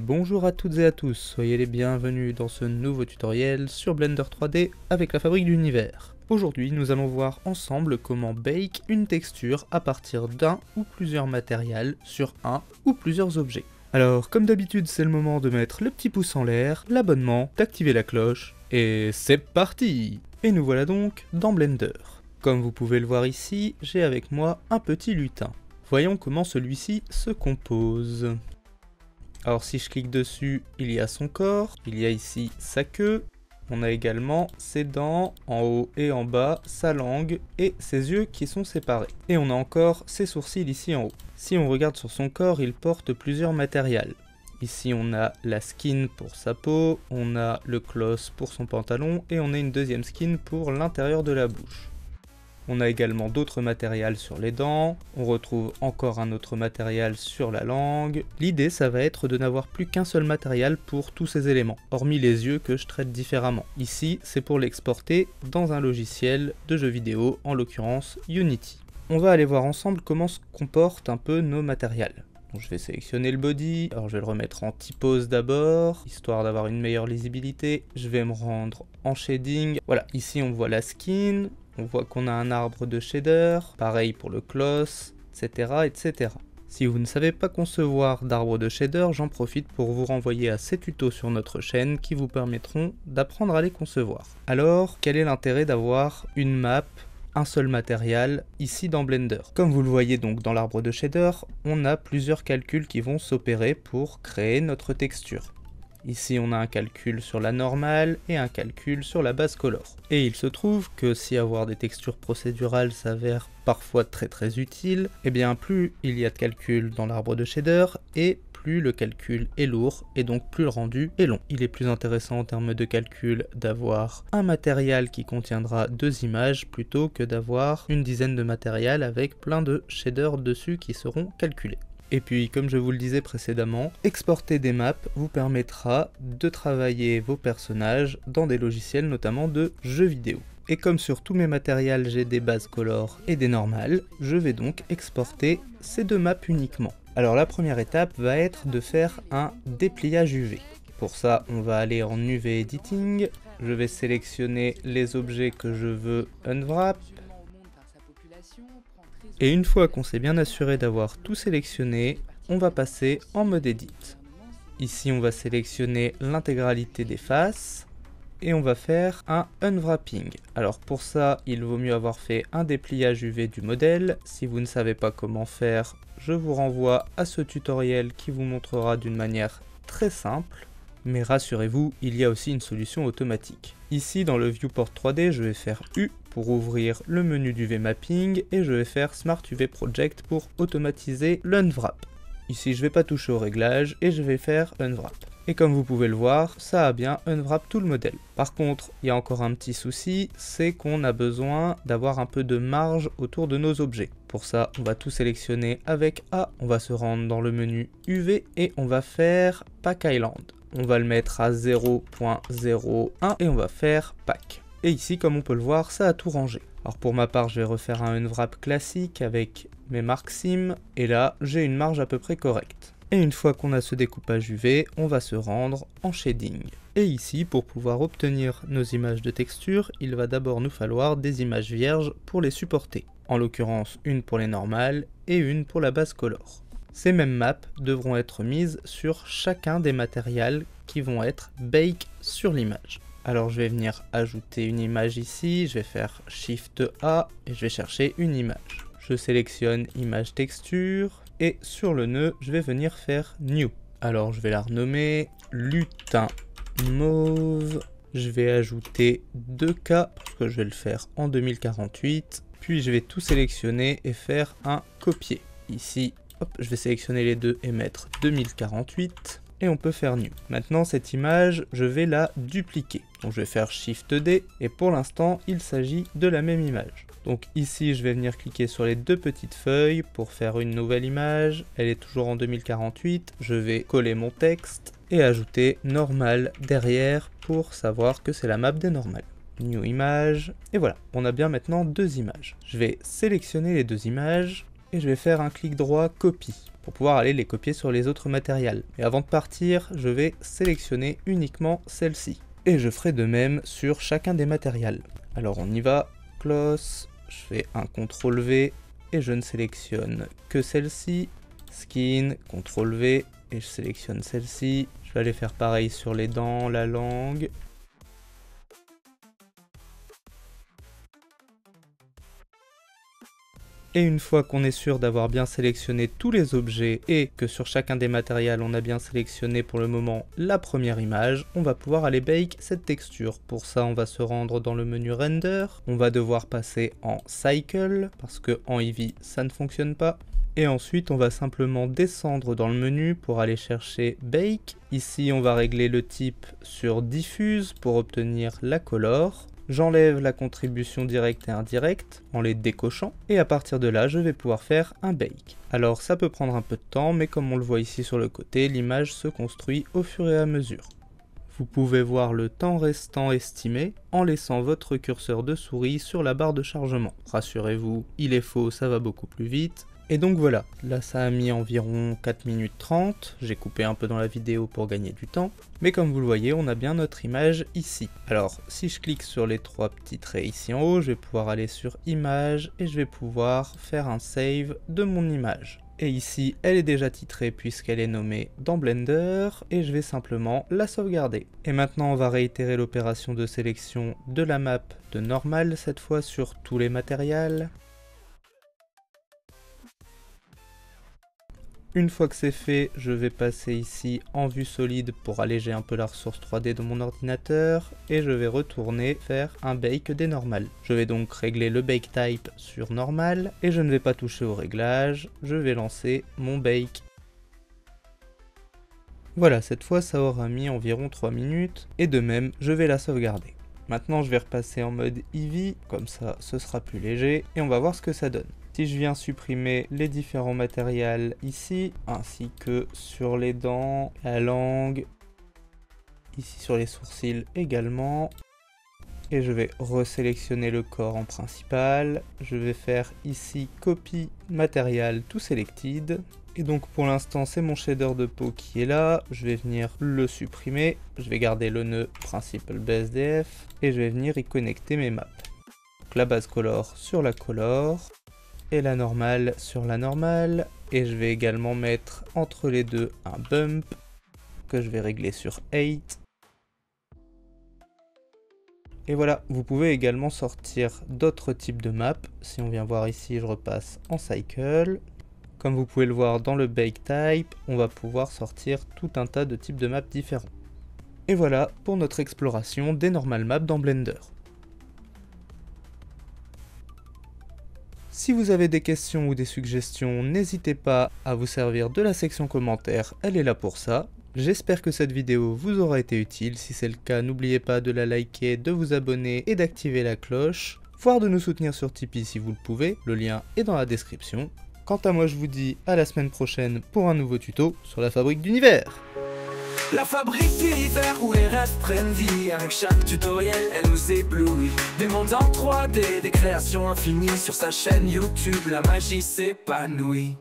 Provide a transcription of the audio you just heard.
Bonjour à toutes et à tous, soyez les bienvenus dans ce nouveau tutoriel sur Blender 3D avec la fabrique d'univers. Aujourd'hui, nous allons voir ensemble comment bake une texture à partir d'un ou plusieurs matériels sur un ou plusieurs objets. Alors, comme d'habitude, c'est le moment de mettre le petit pouce en l'air, l'abonnement, d'activer la cloche, et c'est parti! Et nous voilà donc dans Blender. Comme vous pouvez le voir ici, j'ai avec moi un petit lutin. Voyons comment celui-ci se compose. Alors si je clique dessus, il y a son corps, il y a ici sa queue, on a également ses dents en haut et en bas, sa langue et ses yeux qui sont séparés. Et on a encore ses sourcils ici en haut. Si on regarde sur son corps, il porte plusieurs matériels. Ici on a la skin pour sa peau, on a le cloth pour son pantalon et on a une deuxième skin pour l'intérieur de la bouche. On a également d'autres matériels sur les dents, on retrouve encore un autre matériel sur la langue. L'idée ça va être de n'avoir plus qu'un seul matériel pour tous ces éléments, hormis les yeux que je traite différemment. Ici c'est pour l'exporter dans un logiciel de jeu vidéo, en l'occurrence Unity. On va aller voir ensemble comment se comportent un peu nos matériels. Donc, je vais sélectionner le body, alors je vais le remettre en typose d'abord, histoire d'avoir une meilleure lisibilité. Je vais me rendre en shading, voilà, ici on voit la skin. On voit qu'on a un arbre de shader, pareil pour le cloth, etc., etc. Si vous ne savez pas concevoir d'arbre de shader, j'en profite pour vous renvoyer à ces tutos sur notre chaîne qui vous permettront d'apprendre à les concevoir. Alors, quel est l'intérêt d'avoir une map, un seul matériel, ici dans Blender? Comme vous le voyez donc dans l'arbre de shader, on a plusieurs calculs qui vont s'opérer pour créer notre texture. Ici on a un calcul sur la normale et un calcul sur la base color. Et il se trouve que si avoir des textures procédurales s'avère parfois très utile, et bien plus il y a de calculs dans l'arbre de shader et plus le calcul est lourd et donc plus le rendu est long. Il est plus intéressant en termes de calcul d'avoir un matériel qui contiendra deux images plutôt que d'avoir une dizaine de matériels avec plein de shaders dessus qui seront calculés. Et puis, comme je vous le disais précédemment, exporter des maps vous permettra de travailler vos personnages dans des logiciels notamment de jeux vidéo. Et comme sur tous mes matériels j'ai des bases color et des normales, je vais donc exporter ces deux maps uniquement. Alors la première étape va être de faire un dépliage UV. Pour ça, on va aller en UV Editing, je vais sélectionner les objets que je veux unwrap. Et une fois qu'on s'est bien assuré d'avoir tout sélectionné, on va passer en mode Edit. Ici on va sélectionner l'intégralité des faces et on va faire un unwrapping. Alors pour ça, il vaut mieux avoir fait un dépliage UV du modèle. Si vous ne savez pas comment faire, je vous renvoie à ce tutoriel qui vous montrera d'une manière très simple. Mais rassurez-vous, il y a aussi une solution automatique. Ici dans le viewport 3D, je vais faire U pour ouvrir le menu d'UV Mapping et je vais faire Smart UV Project pour automatiser l'unwrap. Ici je vais pas toucher au réglage et je vais faire unwrap. Et comme vous pouvez le voir, ça a bien unwrap tout le modèle. Par contre, il y a encore un petit souci, c'est qu'on a besoin d'avoir un peu de marge autour de nos objets. Pour ça, on va tout sélectionner avec A, on va se rendre dans le menu UV et on va faire Pack Island. On va le mettre à 0.01 et on va faire Pack. Et ici, comme on peut le voir, ça a tout rangé. Alors pour ma part, je vais refaire un unwrap classique avec mes marques sim. Et là, j'ai une marge à peu près correcte. Et une fois qu'on a ce découpage UV, on va se rendre en shading. Et ici, pour pouvoir obtenir nos images de texture, il va d'abord nous falloir des images vierges pour les supporter. En l'occurrence, une pour les normales et une pour la base color. Ces mêmes maps devront être mises sur chacun des matériels qui vont être bake sur l'image. Alors je vais venir ajouter une image ici, je vais faire Shift A et je vais chercher une image. Je sélectionne image texture et sur le nœud, je vais venir faire New. Alors je vais la renommer lutin mauve. Je vais ajouter 2K parce que je vais le faire en 2048. Puis je vais tout sélectionner et faire un copier. Ici, hop, je vais sélectionner les deux et mettre 2048. Et on peut faire New. Maintenant cette image, je vais la dupliquer. Donc je vais faire Shift D et pour l'instant il s'agit de la même image. Donc ici je vais venir cliquer sur les deux petites feuilles pour faire une nouvelle image. Elle est toujours en 2048. Je vais coller mon texte et ajouter normal derrière pour savoir que c'est la map des normales. New image. Et voilà, on a bien maintenant deux images. Je vais sélectionner les deux images. et je vais faire un clic droit copie pour pouvoir aller les copier sur les autres matériels. Mais avant de partir, je vais sélectionner uniquement celle-ci. Et je ferai de même sur chacun des matériels. Alors on y va, close, je fais un CTRL V et je ne sélectionne que celle-ci. Skin, CTRL V et je sélectionne celle-ci. Je vais aller faire pareil sur les dents, la langue. Et une fois qu'on est sûr d'avoir bien sélectionné tous les objets et que sur chacun des matériels on a bien sélectionné pour le moment la première image, on va pouvoir aller bake cette texture. Pour ça on va se rendre dans le menu render, on va devoir passer en cycle parce que en Eevee ça ne fonctionne pas. Et ensuite on va simplement descendre dans le menu pour aller chercher bake. Ici on va régler le type sur diffuse pour obtenir la color. J'enlève la contribution directe et indirecte en les décochant et à partir de là je vais pouvoir faire un bake. Alors ça peut prendre un peu de temps mais comme on le voit ici sur le côté, l'image se construit au fur et à mesure. Vous pouvez voir le temps restant estimé en laissant votre curseur de souris sur la barre de chargement. Rassurez-vous, il est faux, ça va beaucoup plus vite. Et donc voilà, là ça a mis environ 4 minutes 30, j'ai coupé un peu dans la vidéo pour gagner du temps, mais comme vous le voyez, on a bien notre image ici. Alors, si je clique sur les trois petits traits ici en haut, je vais pouvoir aller sur Image et je vais pouvoir faire un save de mon image. Et ici, elle est déjà titrée puisqu'elle est nommée dans Blender, et je vais simplement la sauvegarder. Et maintenant, on va réitérer l'opération de sélection de la map de normal, cette fois sur tous les matériels. Une fois que c'est fait, je vais passer ici en vue solide pour alléger un peu la ressource 3D de mon ordinateur et je vais retourner faire un bake des normales. Je vais donc régler le bake type sur normal et je ne vais pas toucher au réglage, je vais lancer mon bake. Voilà, cette fois ça aura mis environ 3 minutes et de même je vais la sauvegarder. Maintenant je vais repasser en mode Eevee, comme ça ce sera plus léger et on va voir ce que ça donne. Si je viens supprimer les différents matériels ici, ainsi que sur les dents, la langue, ici sur les sourcils également, et je vais resélectionner le corps en principal, je vais faire ici copie matériel to selected, et donc pour l'instant c'est mon shader de peau qui est là, je vais venir le supprimer, je vais garder le nœud principal BSDF, et je vais venir y connecter mes maps. Donc la base color sur la color, et la normale sur la normale, et je vais également mettre entre les deux un bump que je vais régler sur 8. Et voilà, vous pouvez également sortir d'autres types de maps. Si on vient voir ici, je repasse en cycle. Comme vous pouvez le voir dans le bake type, on va pouvoir sortir tout un tas de types de maps différents. Et voilà pour notre exploration des normal maps dans Blender. Si vous avez des questions ou des suggestions, n'hésitez pas à vous servir de la section commentaires, elle est là pour ça. J'espère que cette vidéo vous aura été utile, si c'est le cas n'oubliez pas de la liker, de vous abonner et d'activer la cloche, voire de nous soutenir sur Tipeee si vous le pouvez, le lien est dans la description. Quant à moi je vous dis à la semaine prochaine pour un nouveau tuto sur la fabrique d'univers. La fabrique d'univers où les rêves prennent vie. Avec chaque tutoriel, elle nous éblouit. Des mondes en 3D, des créations infinies. Sur sa chaîne YouTube, la magie s'épanouit.